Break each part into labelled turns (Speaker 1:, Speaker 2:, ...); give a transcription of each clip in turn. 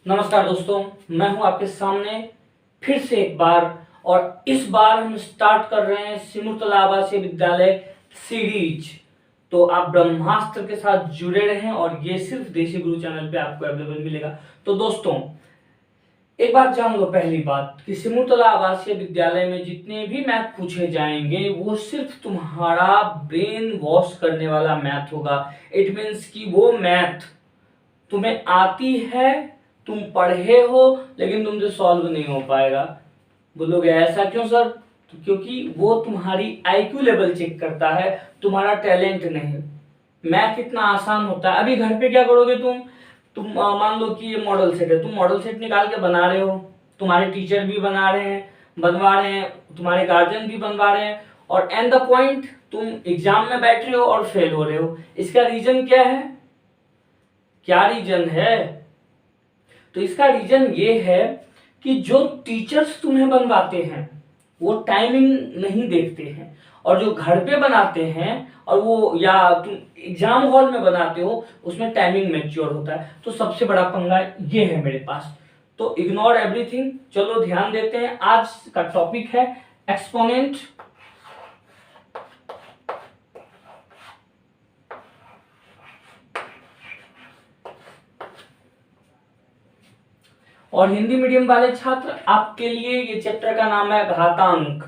Speaker 1: नमस्कार दोस्तों, मैं हूं आपके सामने फिर से एक बार। और इस बार हम स्टार्ट कर रहे हैं सिमुलतला आवासीय विद्यालय सीरीज। तो आप ब्रह्मास्त्र के साथ जुड़े रहें और ये सिर्फ देशी गुरु चैनल पे आपको अवेलेबल मिलेगा। तो दोस्तों, एक बात जान लो, पहली बात कि सिमुलतला आवासीय विद्यालय में जितने भी मैथ पूछे जाएंगे वो सिर्फ तुम्हारा ब्रेन वॉश करने वाला मैथ होगा। इट मीन्स कि वो मैथ तुम्हें आती है, तुम पढ़े हो, लेकिन तुमसे सॉल्व नहीं हो पाएगा। बोलोगे ऐसा क्यों सर? तो क्योंकि वो तुम्हारी आईक्यू लेवल चेक करता है, तुम्हारा टैलेंट नहीं। मैथ इतना आसान होता है। अभी घर पे क्या करोगे तुम मान लो कि ये मॉडल सेट है, तुम मॉडल सेट निकाल के बना रहे हो, तुम्हारे टीचर भी बना रहे हैं, बनवा रहे हैं, तुम्हारे गार्जियन भी बनवा रहे हैं, और एंड द पॉइंट तुम एग्जाम में बैठ रहे हो और फेल हो रहे हो। इसका रीजन क्या है? क्या रीजन है? तो इसका रीजन ये है कि जो टीचर्स तुम्हें बनवाते हैं वो टाइमिंग नहीं देखते हैं, और जो घर पे बनाते हैं और वो या तुम एग्जाम हॉल में बनाते हो उसमें टाइमिंग मैच्योर होता है। तो सबसे बड़ा पंगा ये है मेरे पास। तो इग्नोर एवरीथिंग, चलो ध्यान देते हैं। आज का टॉपिक है एक्सपोनेंट। और हिंदी मीडियम वाले छात्र, आपके लिए ये चैप्टर का नाम है घातांक।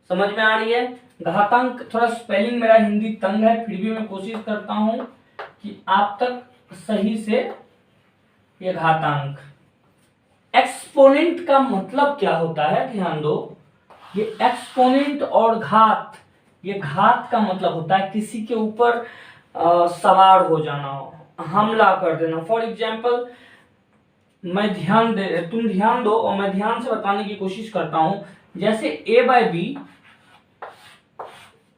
Speaker 1: समझ में आ रही है? घातांक। थोड़ा स्पेलिंग मेरा हिंदी तंग है, फिर भी मैं कोशिश करता हूं कि आप तक सही से ये घातांक। एक्सपोनेंट का मतलब क्या होता है, ध्यान दो। ये एक्सपोनेंट और घात, ये घात का मतलब होता है किसी के ऊपर सवार हो जाना, हमला कर देना। फॉर एग्जाम्पल, तुम ध्यान दो और मैं ध्यान से बताने की कोशिश करता हूं। जैसे a बाय बी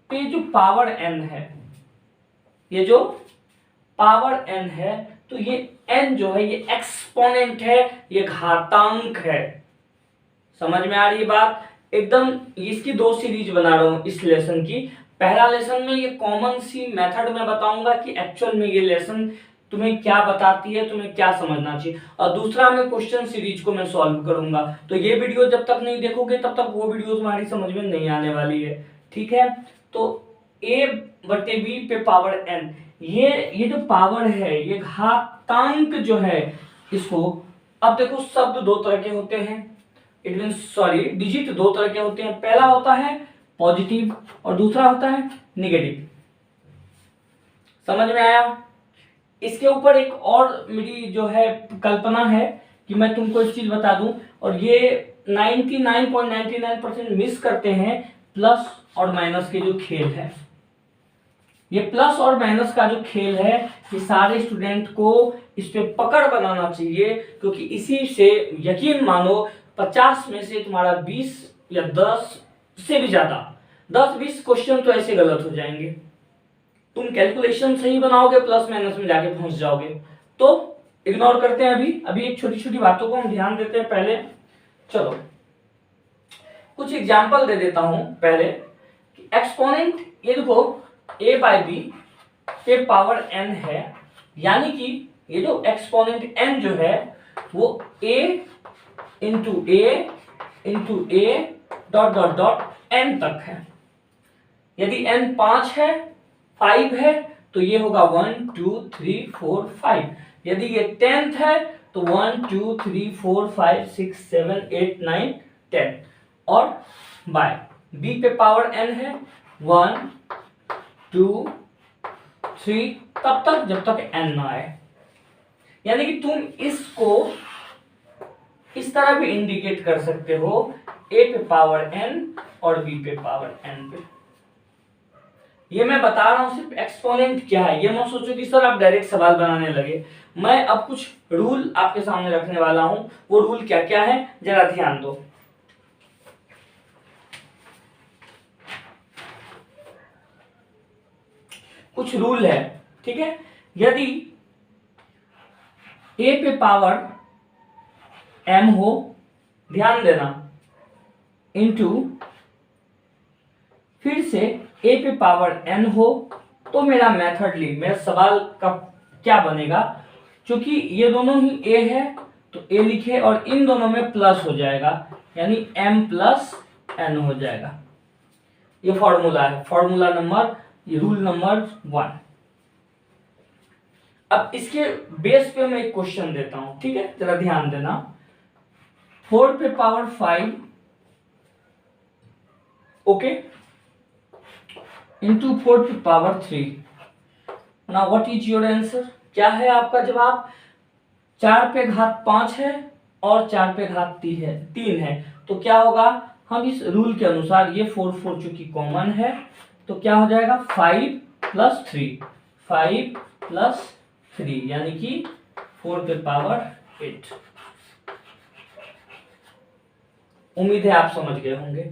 Speaker 1: पे जो पावर n है, ये जो पावर n है, तो ये n जो है ये एक्सपोनेंट है, ये घातांक है। समझ में आ रही है बात? एकदम। इसकी दो सीरीज बना रहा हूं इस लेसन की। पहला लेसन में ये कॉमन सी मेथड में बताऊंगा कि एक्चुअल में ये लेसन तुम्हें क्या बताती है, तुम्हें क्या समझना चाहिए, और दूसरा मैं क्वेश्चन सीरीज को मैं सॉल्व करूंगा। तो ये वीडियो जब तक नहीं देखोगे तब तक वो वीडियो तुम्हारी समझ में नहीं आने वाली है, ठीक है? तो a बटे b पे पावर n, ये जो पावर है ये घातांक जो है इसको, अब देखो शब्द दो तरह के होते हैं, इट मीन सॉरी डिजिट दो तरह के होते हैं। पहला होता है पॉजिटिव और दूसरा होता है निगेटिव। समझ में आया? इसके ऊपर एक और मेरी जो है कल्पना है कि मैं तुमको एक चीज बता दूं, और ये 99.99% मिस करते हैं, प्लस और माइनस के जो खेल है। ये प्लस और माइनस का जो खेल है ये सारे स्टूडेंट को इस पे पकड़ बनाना चाहिए, क्योंकि इसी से यकीन मानो 50 में से तुम्हारा 20 या 10 से भी ज्यादा 10-20 क्वेश्चन तो ऐसे गलत हो जाएंगे। तुम कैलकुलेशन सही बनाओगे, प्लस माइनस में जाके पहुंच जाओगे। तो इग्नोर करते हैं अभी एक छोटी छोटी बातों को हम ध्यान देते हैं पहले। चलो कुछ एग्जाम्पल दे देता हूं पहले। एक्सपोनेंट, ये देखो a बाय बी पे पावर n है, यानी कि ये जो एक्सपोनेंट n जो है वो a into a dot dot dot n तक है। यदि n 5 है, 5 है, तो ये होगा 1 2 3 4 5। यदि ये 10th है तो 1 2 3 4 5 6 7 8 9 10। और बाय b पे पावर n है 1 2 3 तब तक जब तक n ना आए। यानी कि तुम इसको इस तरह भी इंडिकेट कर सकते हो, a पे पावर n और b पे पावर n पे। ये मैं बता रहा हूं सिर्फ एक्सपोनेंट क्या है। ये मत सोचो कि सर आप डायरेक्ट सवाल बनाने लगे। मैं अब कुछ रूल आपके सामने रखने वाला हूं। वो रूल क्या क्या है जरा ध्यान दो। कुछ रूल है, ठीक है? यदि a पे पावर m हो, ध्यान देना, इंटू फिर से a पे पावर n हो, तो मेरा मेथड ली, मेरा सवाल का क्या बनेगा? क्योंकि ये दोनों ही a है तो a लिखे और इन दोनों में प्लस हो जाएगा, यानी m प्लस n हो जाएगा। ये फॉर्मूला है, फॉर्मूला नंबर, ये रूल नंबर 1। अब इसके बेस पे मैं एक क्वेश्चन देता हूं, ठीक है, जरा ध्यान देना। 4 पे पावर 5 ओके इंटू 4 पे power 3। Now what is your answer? क्या है आपका जवाब? 4 पे घात 5 है और 4 पे घात 3 है, तो क्या होगा? हम इस रूल के अनुसार, ये 4 4 चूंकि कॉमन है, तो क्या हो जाएगा? 5 प्लस 3, 5 प्लस 3 यानी कि 4 पे पावर 8। उम्मीद है आप समझ गए होंगे,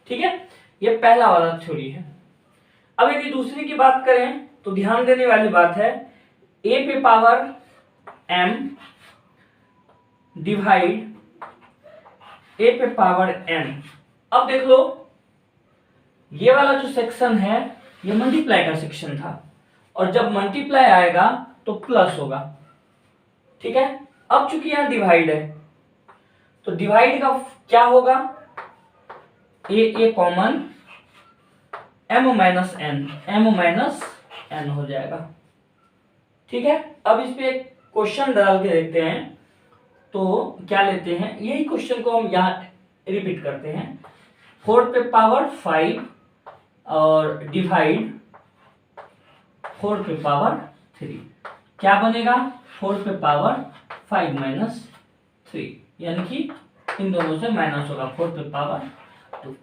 Speaker 1: ठीक है। ये पहला वाला थ्योरी है। अब यदि दूसरी की बात करें तो ध्यान देने वाली बात है, a पे पावर m डिवाइड a पे पावर n। अब देख लो, ये वाला जो सेक्शन है ये मल्टीप्लाई का सेक्शन था, और जब मल्टीप्लाई आएगा तो प्लस होगा, ठीक है। अब चूंकि यहां डिवाइड है, तो डिवाइड का क्या होगा? ए कॉमन, m माइनस n हो जाएगा, ठीक है। अब इस पे एक क्वेश्चन डाल के देखते हैं, तो क्या लेते हैं, यही क्वेश्चन को हम यहाँ रिपीट करते हैं। 4 पे पावर 5 और डिवाइड 4 पे पावर 3, क्या बनेगा? 4 पे पावर 5 माइनस 3, यानी कि इन दोनों से माइनस होगा, 4 पे पावर 2।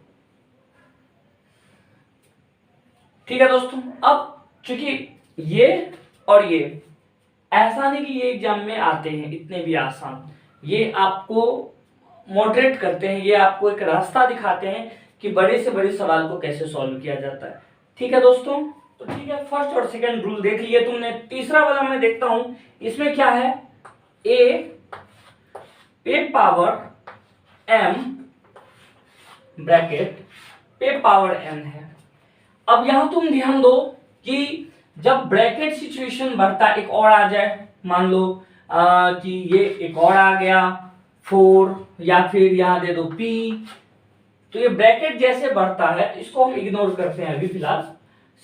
Speaker 1: ठीक है दोस्तों। अब चूंकि ये और ये ऐसा नहीं कि ये एग्जाम में आते हैं इतने भी आसान, ये आपको मॉडरेट करते हैं, ये आपको एक रास्ता दिखाते हैं कि बड़े से बड़े सवाल को कैसे सॉल्व किया जाता है। ठीक है दोस्तों, तो ठीक है, फर्स्ट और सेकंड रूल देख लिए तुमने। तीसरा वाला मैं देखता हूं, इसमें क्या है? a पे पावर m ब्रैकेट पे पावर n है। अब यहां तुम ध्यान दो कि जब ब्रैकेट सिचुएशन बढ़ता, एक और आ जाए, मान लो कि ये एक और आ गया 4, या फिर यहां दे दो p, तो ये ब्रैकेट जैसे बढ़ता है तो इसको हम इग्नोर करते हैं अभी फिलहाल,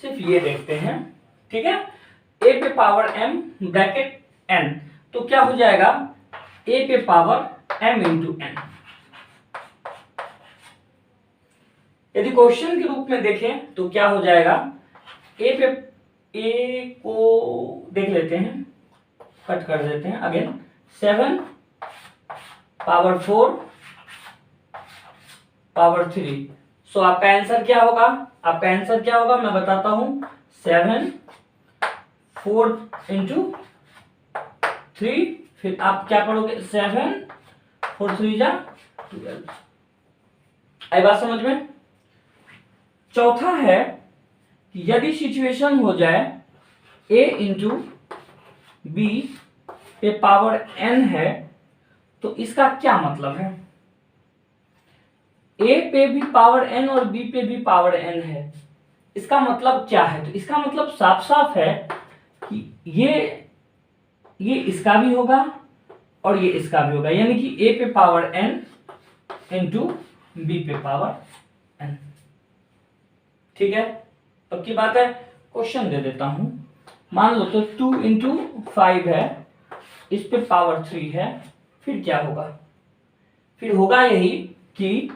Speaker 1: सिर्फ ये देखते हैं, ठीक है। a पे पावर m ब्रैकेट n, तो क्या हो जाएगा? a पे पावर m इंटू n। यदि क्वेश्चन के रूप में देखें तो क्या हो जाएगा? a को देख लेते हैं, कट कर देते हैं अगेन, 7 पावर 4 पावर 3। सो आपका आंसर क्या होगा? आपका आंसर क्या होगा मैं बताता हूं, 7 4 इंटू 3, फिर आप क्या करोगे? 7 4 3 जा 12। आई बात समझ में? चौथा है कि यदि सिचुएशन हो जाए a इंटू बी पे पावर n है, तो इसका क्या मतलब है? a पे भी पावर n और b पे भी पावर n है, इसका मतलब क्या है? तो इसका मतलब साफ साफ है कि ये इसका भी होगा और ये इसका भी होगा, यानी कि a पे पावर n इंटू बी पे पावर n। ठीक है, पक्की बात है। क्वेश्चन दे देता हूं, मान लो तो 2 इंटू 5 है, इस पे पावर 3 है, फिर क्या होगा? फिर होगा यही कि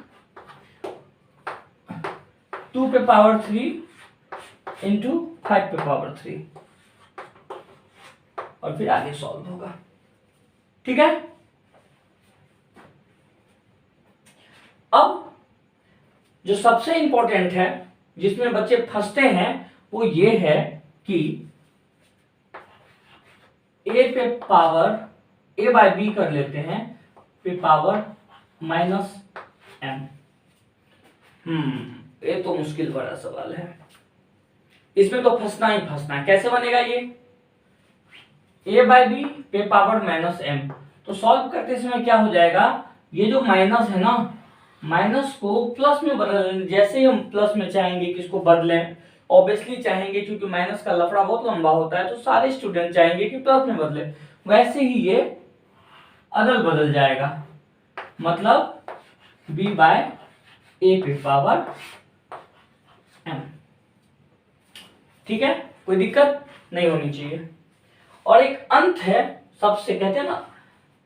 Speaker 1: 2 पे पावर 3 इंटू 5 पे पावर 3, और फिर आगे सॉल्व होगा। ठीक है, अब जो सबसे इंपॉर्टेंट है जिसमें बच्चे फंसते हैं वो ये है कि a पे पावर a बाय b कर लेते हैं, पे पावर माइनस m। ये तो मुश्किल बड़ा सवाल है, इसमें तो फंसना ही फंसना है। कैसे बनेगा ये? a बाय b पे पावर माइनस m, तो सॉल्व करते समय क्या हो जाएगा? ये जो माइनस है ना, माइनस को प्लस में बदल, जैसे ही हम प्लस में चाहेंगे कि इसको बदलें, ऑब्वियसली चाहेंगे क्योंकि माइनस का लफड़ा बहुत लंबा होता है, तो सारे स्टूडेंट चाहेंगे कि प्लस में बदले। वैसे ही ये अदल बदल जाएगा, मतलब b बाय a पे पावर m। ठीक है, कोई दिक्कत नहीं होनी चाहिए। और एक अंत है, सबसे कहते हैं ना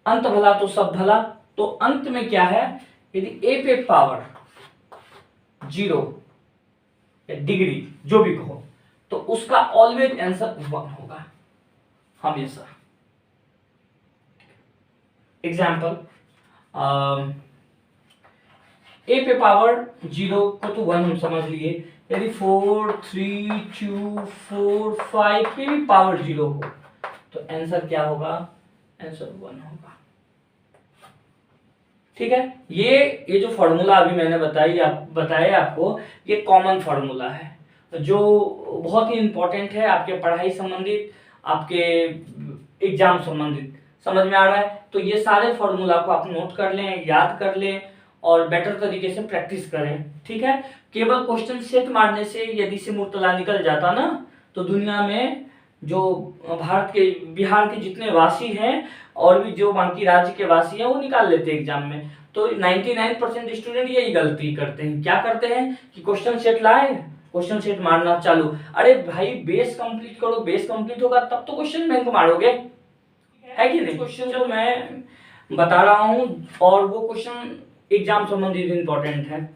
Speaker 1: अंत भला तो सब भला, तो अंत में क्या है, यदि a पे पावर 0 या डिग्री जो भी कहो, तो उसका ऑलवेज आंसर 1 होगा हमेशा। एग्जाम्पल, a पे पावर 0 को तो 1 हम समझ लिए, यदि 4 3 2 4 5 पे भी पावर 0 हो तो आंसर क्या होगा, आंसर 1 होगा। ठीक है, ये जो फॉर्मूला अभी मैंने बताया आपको, ये कॉमन फॉर्मूला है जो बहुत ही इंपॉर्टेंट है आपके पढ़ाई संबंधित, आपके एग्जाम संबंधित। समझ में आ रहा है? तो ये सारे फॉर्मूला को आप नोट कर लें, याद कर लें और बेटर तरीके से प्रैक्टिस करें। ठीक है, केवल क्वेश्चन सेट मारने से यदि सिमुतला निकल जाता ना, तो दुनिया में जो बिहार के जितने वासी हैं और भी जो बाकी राज्य के वासी हैं वो निकाल लेते हैं एग्जाम में। तो 99% स्टूडेंट यही गलती करते हैं। क्या करते हैं कि क्वेश्चन सेट लाए, क्वेश्चन सेट मारना चालू। अरे भाई बेस कंप्लीट करो, बेस कंप्लीट होगा तब तो क्वेश्चन बैंक मारोगे, है कि नहीं? क्वेश्चन जो मैं बता रहा हूं और वो क्वेश्चन एग्जाम संबंधित इंपॉर्टेंट है,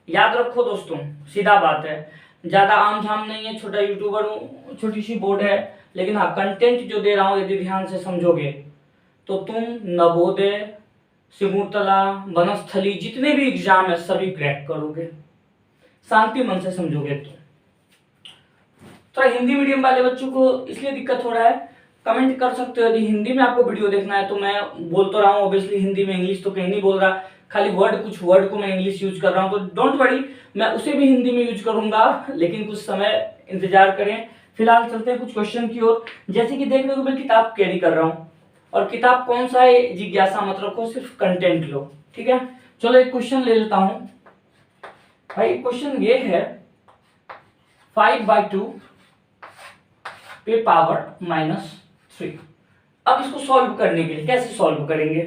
Speaker 1: याद रखो दोस्तों। सीधा बात है, ज्यादा आम झाम नहीं है, छोटा यूट्यूबर हूँ, छोटी सी बोर्ड है, लेकिन हाँ कंटेंट जो दे रहा हूँ यदि ध्यान से समझोगे तो तुम नवोदय, सिमुतला, वनस्थली जितने भी एग्जाम है सभी क्रैक करोगे, शांति मन से समझोगे। तो थोड़ा हिंदी मीडियम वाले बच्चों को इसलिए दिक्कत हो रहा है, कमेंट कर सकते हो यदि हिंदी में आपको वीडियो देखना है। तो मैं बोल तो रहा हूँ ऑब्वियसली हिंदी में, इंग्लिश तो कहीं नहीं बोल रहा, खाली कुछ वर्ड को मैं इंग्लिश यूज कर रहा हूँ, तो डोंट वरी, मैं उसे भी हिंदी में यूज करूंगा, लेकिन कुछ समय इंतजार करें। फिलहाल चलते हैं कुछ क्वेश्चन की ओर। जैसे कि देखने को मैं किताब कैरी कर रहा हूँ, और किताब कौन सा है जिज्ञासा मत रखो, सिर्फ कंटेंट लो। ठीक है, चलो एक क्वेश्चन ले लेता हूं भाई। क्वेश्चन ये है 5/2 पे पावर -3। अब इसको सॉल्व करने के लिए कैसे सॉल्व करेंगे,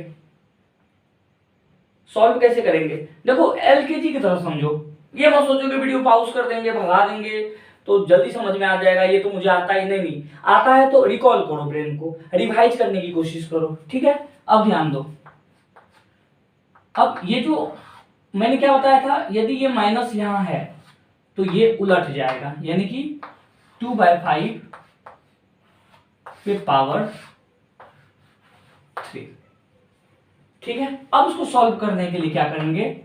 Speaker 1: सॉल्व कैसे करेंगे? देखो एलकेजी की तरह समझो, ये मत सोचो कि वीडियो पॉज कर देंगे, भगा देंगे तो जल्दी समझ में आ जाएगा, ये तो मुझे आता ही नहीं। आता है तो रिकॉल करो, ब्रेन को रिवाइज करने की कोशिश करो। ठीक है, अब ध्यान दो। अब ये जो मैंने क्या बताया था, यदि ये माइनस यहां है तो ये उलट जाएगा, यानी कि 2/5 पे पावर 3। ठीक है, अब इसको सॉल्व करने के लिए क्या करेंगे,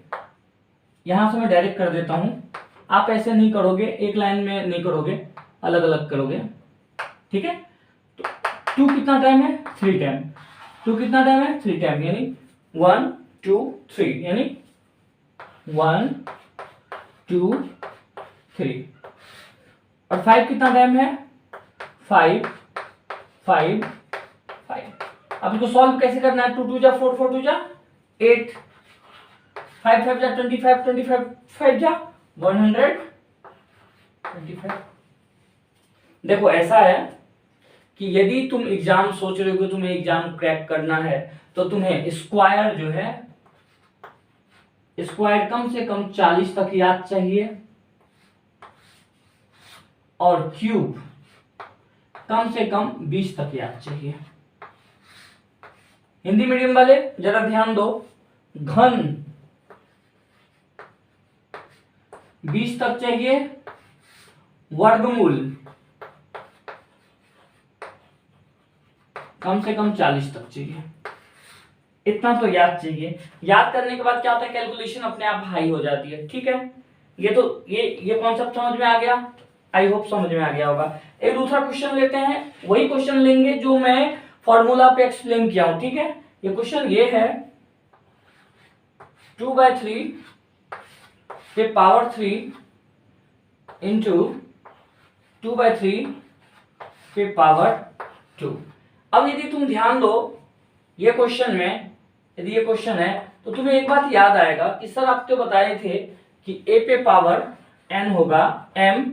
Speaker 1: यहां से मैं डायरेक्ट कर देता हूं, आप ऐसे नहीं करोगे, एक लाइन में नहीं करोगे, अलग अलग करोगे। ठीक है, तो 2 कितना टाइम है, 3 टाइम। 2 कितना टाइम है, 3 टाइम, यानी 1 2 3, यानी 1 2 3। और 5 कितना टाइम है, 5 5 5। अब इसको सॉल्व कैसे करना है, 2 2 जा 4 4 2 जा 8, 5 5 जा 25 25 5 जा 125। देखो ऐसा है कि यदि तुम एग्जाम सोच रहे हो कि तुम्हें एग्जाम क्रैक करना है, तो तुम्हें स्क्वायर जो है, स्क्वायर कम से कम 40 तक याद चाहिए, और क्यूब कम से कम 20 तक याद चाहिए। हिंदी मीडियम वाले जरा ध्यान दो, घन 20 तक चाहिए, वर्गमूल कम से कम 40 तक चाहिए। इतना तो याद चाहिए। याद करने के बाद क्या होता है, कैलकुलेशन अपने आप हाई हो जाती है। ठीक है, ये तो ये कॉन्सेप्ट समझ में आ गया, आई होप समझ में आ गया होगा। एक दूसरा क्वेश्चन लेते हैं, वही क्वेश्चन लेंगे जो मैं फॉर्मूला पे एक्सप्लेन किया हूं। ठीक है, ये क्वेश्चन ये है 2/3 पे पावर 3 इंटू 2/3 पे पावर 2। अब यदि तुम ध्यान दो ये क्वेश्चन में, यदि ये क्वेश्चन है तो तुम्हें एक बात याद आएगा कि सर आप तो बताए थे कि a पे पावर n होगा m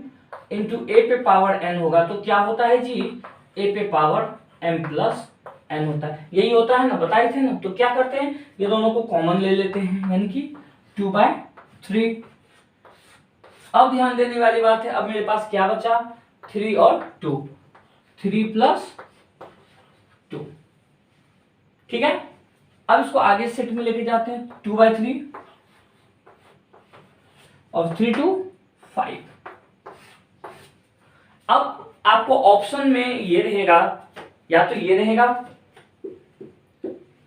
Speaker 1: इंटू a पे पावर n होगा, तो क्या होता है जी, a पे पावर m प्लस n होता है, यही होता है ना, बताए थे ना। तो क्या करते हैं, ये दोनों को कॉमन ले लेते हैं, यानी कि 2/3। अब ध्यान देने वाली बात है, अब मेरे पास क्या बचा, 3 और 2, 3 + 2, ठीक है। अब इसको आगे सेट में लेके जाते हैं, 2/3 और 3 2 5। अब आपको ऑप्शन में ये रहेगा, या तो ये रहेगा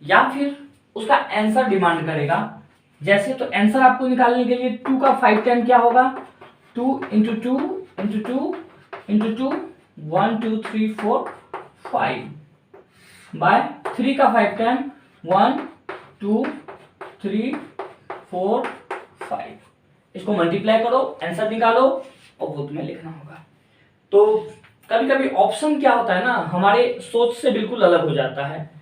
Speaker 1: या फिर उसका आंसर डिमांड करेगा। जैसे तो आंसर आपको निकालने के लिए 2 का 5 टाइम क्या होगा, 2 × 2 × 2 × 2 1 2 3 4 5 बाय 3 का 5 टाइम 1 2 3 4 5। इसको मल्टीप्लाई करो, आंसर निकालो और वो तुम्हें लिखना होगा। तो कभी कभी ऑप्शन क्या होता है ना, हमारे सोच से बिल्कुल अलग हो जाता है।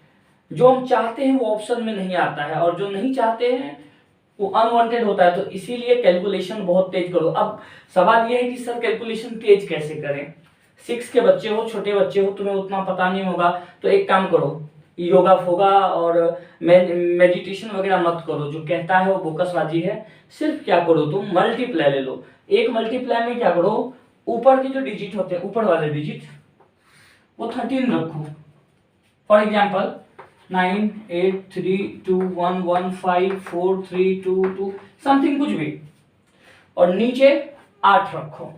Speaker 1: जो हम चाहते हैं वो ऑप्शन में नहीं आता है, और जो नहीं चाहते हैं वो अनवांटेड होता है। तो इसीलिए कैलकुलेशन बहुत तेज करो। अब सवाल ये है कि सर कैलकुलेशन तेज कैसे करें, 6 के बच्चे हो, छोटे बच्चे हो, तुम्हें उतना पता नहीं होगा। तो एक काम करो, योगा फोगा और मेडिटेशन वगैरह मत करो, जो कहता है वो बोकसबाजी है। सिर्फ क्या करो, तुम मल्टीप्लाई ले लो। एक मल्टीप्लाई में क्या करो, ऊपर के जो डिजिट होते हैं, ऊपर वाले डिजिट वो 13 रखो। फॉर एग्जाम्पल 9 8 3 2 1 1 5 4 3 2 2 समथिंग कुछ भी, और नीचे 8 रखो।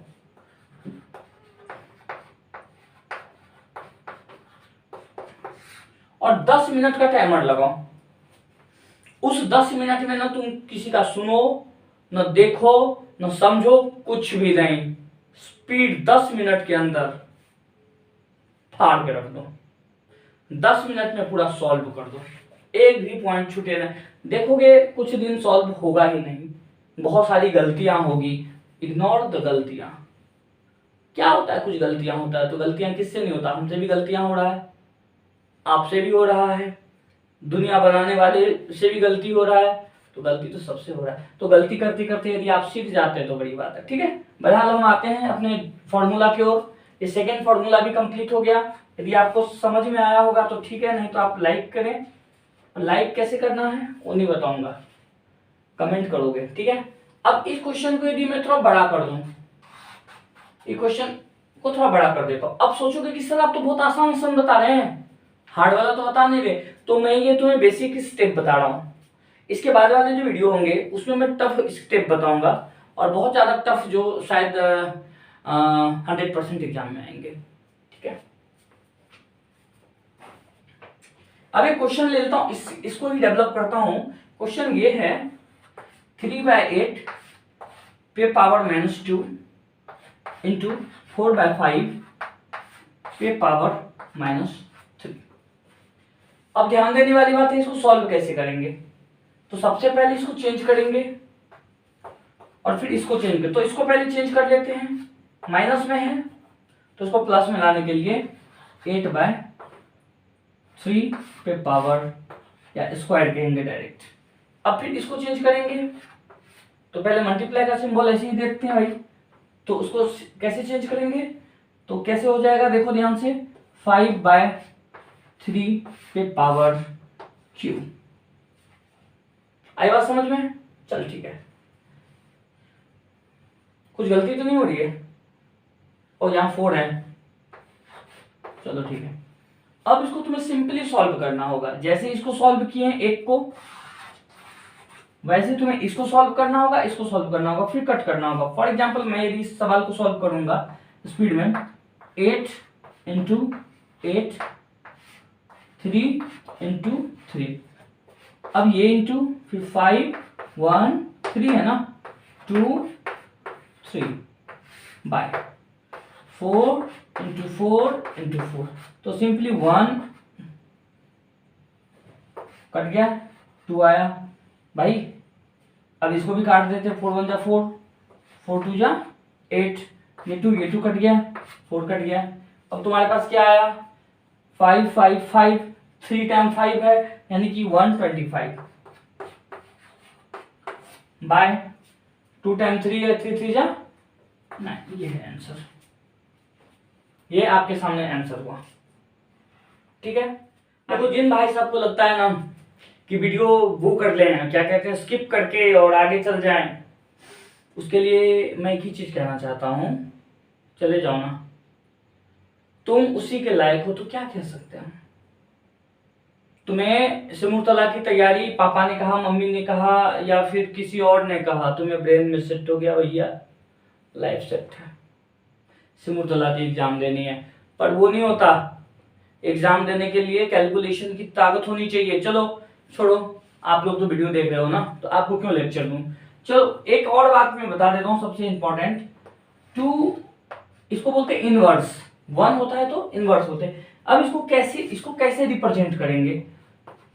Speaker 1: और 10 मिनट का टाइमर लगाओ। उस 10 मिनट में ना तुम किसी का सुनो, न देखो, न समझो, कुछ भी नहीं। स्पीड 10 मिनट के अंदर फाड़ के रख दो। 10 मिनट में पूरा सॉल्व कर दो, एक भी पॉइंट छूटे नहीं। देखोगे कुछ दिन सॉल्व होगा ही नहीं, बहुत सारी गलतियां होगी। इग्नोर द गलतियां। क्या होता है, कुछ गलतियां होता है, तो गलतियां किससे नहीं होता, हमसे भी गलतियां हो रहा है, आपसे भी हो रहा है, दुनिया बनाने वाले से भी गलती हो रहा है। तो गलती तो सबसे हो रहा है। तो गलती करते करते यदि आप सीख जाते हैं तो बड़ी बात है, ठीक है। बहरहाल हम आते हैं अपने फॉर्मूला की ओर। ये सेकेंड फॉर्मूला भी कंप्लीट हो गया। यदि आपको समझ में आया होगा तो ठीक है, नहीं तो आप लाइक करें। लाइक कैसे करना है वो नहीं बताऊंगा, कमेंट करोगे, ठीक है। अब इस क्वेश्चन को यदि मैं थोड़ा बड़ा कर दूं, इस क्वेश्चन को थोड़ा बड़ा कर देता हूं। अब सोचोगे कि सर आप तो बहुत आसान आसान बता रहे हैं, हार्ड वाला तो बता नहीं रहे। तो मैं ये तुम्हें बेसिक स्टेप बता रहा हूँ। इसके बाद वाले जो वीडियो होंगे उसमें मैं टफ स्टेप बताऊंगा, और बहुत ज्यादा टफ जो शायद 100% एग्जाम में आएंगे, ठीक है। अब एक क्वेश्चन ले लेता हूं, इसको ही डेवलप करता हूं। क्वेश्चन ये है, 3/8 पे पावर -2 इंटू 4/5 पे पावर -3। अब ध्यान देने वाली बात है, इसको सॉल्व कैसे करेंगे। तो सबसे पहले इसको चेंज करेंगे और फिर इसको चेंज करें। तो इसको पहले चेंज कर लेते हैं, माइनस में है तो इसको प्लस में लाने के लिए 8/3 पे पावर, या स्क्वायर कहेंगे डायरेक्ट। अब फिर इसको चेंज करेंगे, तो पहले मल्टीप्लाई का सिंबल ऐसे ही देखते हैं भाई। तो उसको कैसे चेंज करेंगे, तो कैसे हो जाएगा देखो ध्यान से, 5/3 पे पावर क्यू। आई बात समझ में, चल ठीक है। कुछ गलती तो नहीं हो रही है, और यहाँ 4 है, चलो ठीक है। अब इसको तुम्हें सिंपली सॉल्व करना होगा। जैसे इसको सॉल्व किए एक को, वैसे तुम्हें इसको सॉल्व करना होगा, इसको सॉल्व करना होगा, फिर कट करना होगा। फॉर एग्जाम्पल मैं यदि इस सवाल को सॉल्व करूंगा स्पीड में, 8 × 8 3 × 3, अब ये इंटू फिर 5 1 3 है ना, 2 3 बाय 4 × 4 × 4। तो सिंपली 1 कट गया, 2 आया भाई। अब इसको भी काट देते, 4 1 जा 4, 4 2 जा 8, ये 2 कट गया, 4 कट गया। अब तुम्हारे पास क्या आया, 5 5 5, 3 टाइम 5 है यानी कि 125 बाय 2 टाइम 3 है, 3 3 जा 9। ये है आंसर, ये आपके सामने आंसर हुआ, ठीक है। देखो जिन भाई साहब को लगता है ना कि वीडियो वो कर लें, क्या कहते हैं, स्किप करके और आगे चल जाएं, उसके लिए मैं एक ही चीज कहना चाहता हूँ, चले जाओ ना, तुम उसी के लायक हो तो क्या कह सकते हैं। तुम्हें सिमुलतला की तैयारी पापा ने कहा, मम्मी ने कहा, या फिर किसी और ने कहा, तुम्हें ब्रेन में सेट हो गया, भैया लाइफ सेट है, सिमुलतला की एग्जाम देनी है। पर वो नहीं होता, एग्जाम देने के लिए कैलकुलेशन की ताकत होनी चाहिए। चलो छोड़ो, आप लोग तो वीडियो देख रहे हो ना, तो आपको क्यों लेक्चर दूं। चलो एक और बात मैं बता देता हूँ सबसे इंपॉर्टेंट, टू इसको बोलते हैं इनवर्स, वन होता है तो इनवर्स होते हैं। अब इसको कैसे रिप्रेजेंट करेंगे,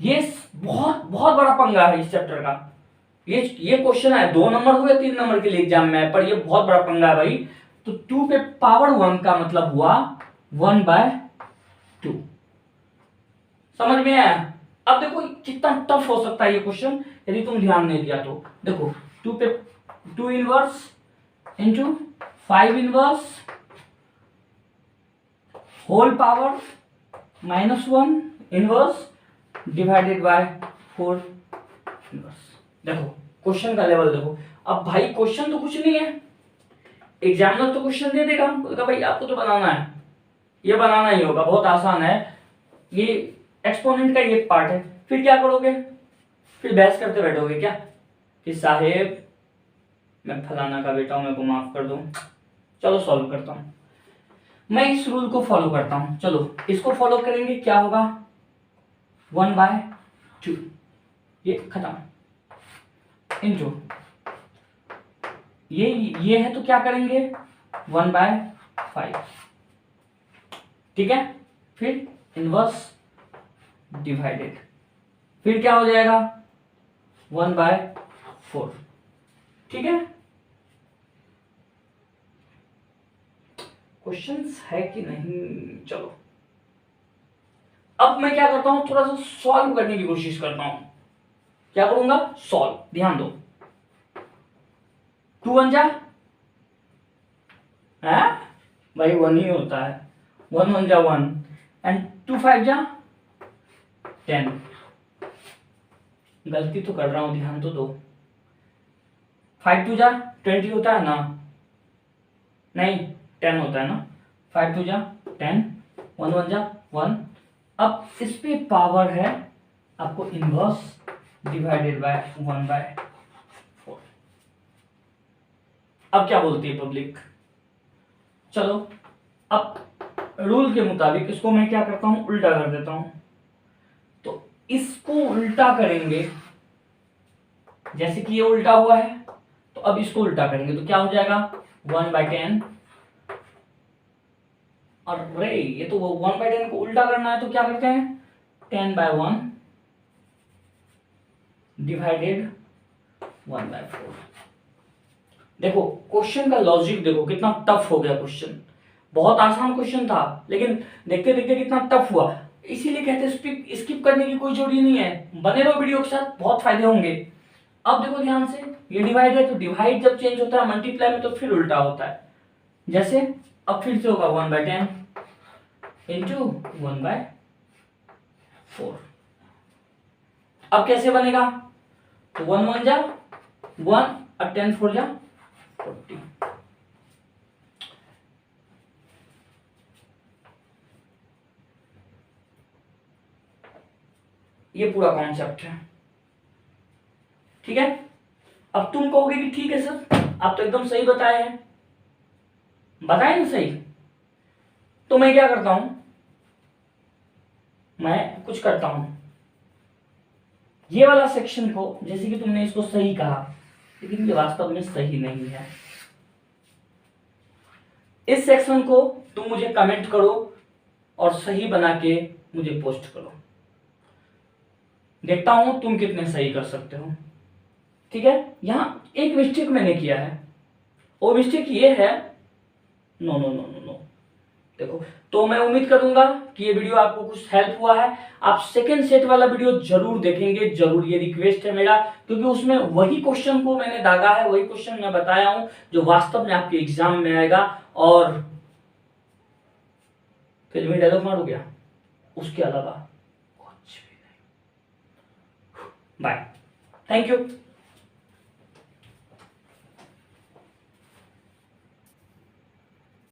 Speaker 1: ये बहुत बहुत बड़ा पंगा है इस चैप्टर का। ये क्वेश्चन है 2 नंबर हो या 3 नंबर के लिए एग्जाम में है, पर ये बहुत बड़ा पंगा है भाई। तो 2 पे पावर 1 का मतलब हुआ 1/2। समझ में आया। अब देखो कितना टफ हो सकता है ये क्वेश्चन यदि तुम ध्यान नहीं दिया तो। देखो 2 पे 2 inverse into 5 inverse whole power -1 inverse divided by 4 inverse. देखो क्वेश्चन का लेवल देखो। अब भाई क्वेश्चन तो कुछ नहीं है, एग्जामिनर तो क्वेश्चन दे देगा, बोलेगा भाई आपको तो बनाना है, ये बनाना ही होगा, बहुत आसान है, ये एक्सपोनेंट का ये पार्ट है। फिर क्या करोगे, फिर बहस करते बैठोगे क्या कि साहेब मैं फलाना का बेटा हूं, मेरे को माफ कर दो। चलो सॉल्व करता हूं, मैं इस रूल को फॉलो करता हूं। चलो इसको फॉलो करेंगे, क्या होगा 1/2, ये खत्म, इंटू ये है तो क्या करेंगे 1/5, ठीक है। फिर इनवर्स डिवाइडेड, फिर क्या हो जाएगा 1/4, ठीक है। क्वेश्चंस है कि नहीं, चलो अब मैं क्या करता हूं, थोड़ा सा सॉल्व करने की कोशिश करता हूं। क्या करूंगा, सॉल्व, ध्यान दो। 2 1 जा है भाई 1 ही होता है, 1 1 जा 1 एंड 2 5 जा 10। गलती तो कर रहा हूं, ध्यान तो दो। 5 2 जा 20 होता है ना, नहीं 10 होता है ना, 5 2 जा 10, 1 1 जा 1। अब इस पे पावर है आपको इनवर्स डिवाइडेड बाय 1/4। अब क्या बोलती है पब्लिक, चलो अब रूल के मुताबिक इसको मैं क्या करता हूं, उल्टा कर देता हूं। तो इसको उल्टा करेंगे, जैसे कि ये उल्टा हुआ है, तो अब इसको उल्टा करेंगे तो क्या हो जाएगा 1/10। और रे ये तो 1/10 को उल्टा करना है, तो क्या करते हैं 10/1 डिवाइडेड 1/4। देखो क्वेश्चन का लॉजिक देखो कितना टफ हो गया क्वेश्चन, बहुत आसान क्वेश्चन था लेकिन देखते देखते कितना टफ हुआ। इसीलिए कहते हैं स्किप करने की कोई जरूरी नहीं है, बने रहो वीडियो के साथ, बहुत फायदे होंगे। अब देखो ध्यान से, ये डिवाइड है तो डिवाइड जब चेंज होता है मल्टीप्लाई में तो फिर उल्टा होता है। जैसे अब फिर से होगा 1/10 इंटू 1/4। अब कैसे बनेगा, तो 1 1 जा 1 और 10 4 जा 40। ये पूरा कॉन्सेप्ट है, ठीक है। अब तुम कहोगे कि ठीक है सर आप तो एकदम सही बताए हैं, बताए ना सही, तो मैं क्या करता हूं, मैं कुछ करता हूं, ये वाला सेक्शन को, जैसे कि तुमने इसको सही कहा लेकिन ये वास्तव में सही नहीं है, इस सेक्शन को तुम मुझे कमेंट करो और सही बना के मुझे पोस्ट करो, देखता हूं तुम कितने सही कर सकते हो, ठीक है। यहां एक मिस्टेक मैंने किया है, वो मिस्टेक ये है, no no no no no, देखो तो मैं उम्मीद करूंगा कि ये वीडियो आपको कुछ हेल्प हुआ है। आप सेकंड सेट वाला वीडियो जरूर देखेंगे, जरूर, ये रिक्वेस्ट है मेरा, क्योंकि उसमें वही क्वेश्चन को मैंने दागा है, वही क्वेश्चन मैं बताया हूं जो वास्तव में आपके एग्जाम में आएगा। और फिल्मी डायलॉग मारो क्या, उसके अलावा बाय। Thank you.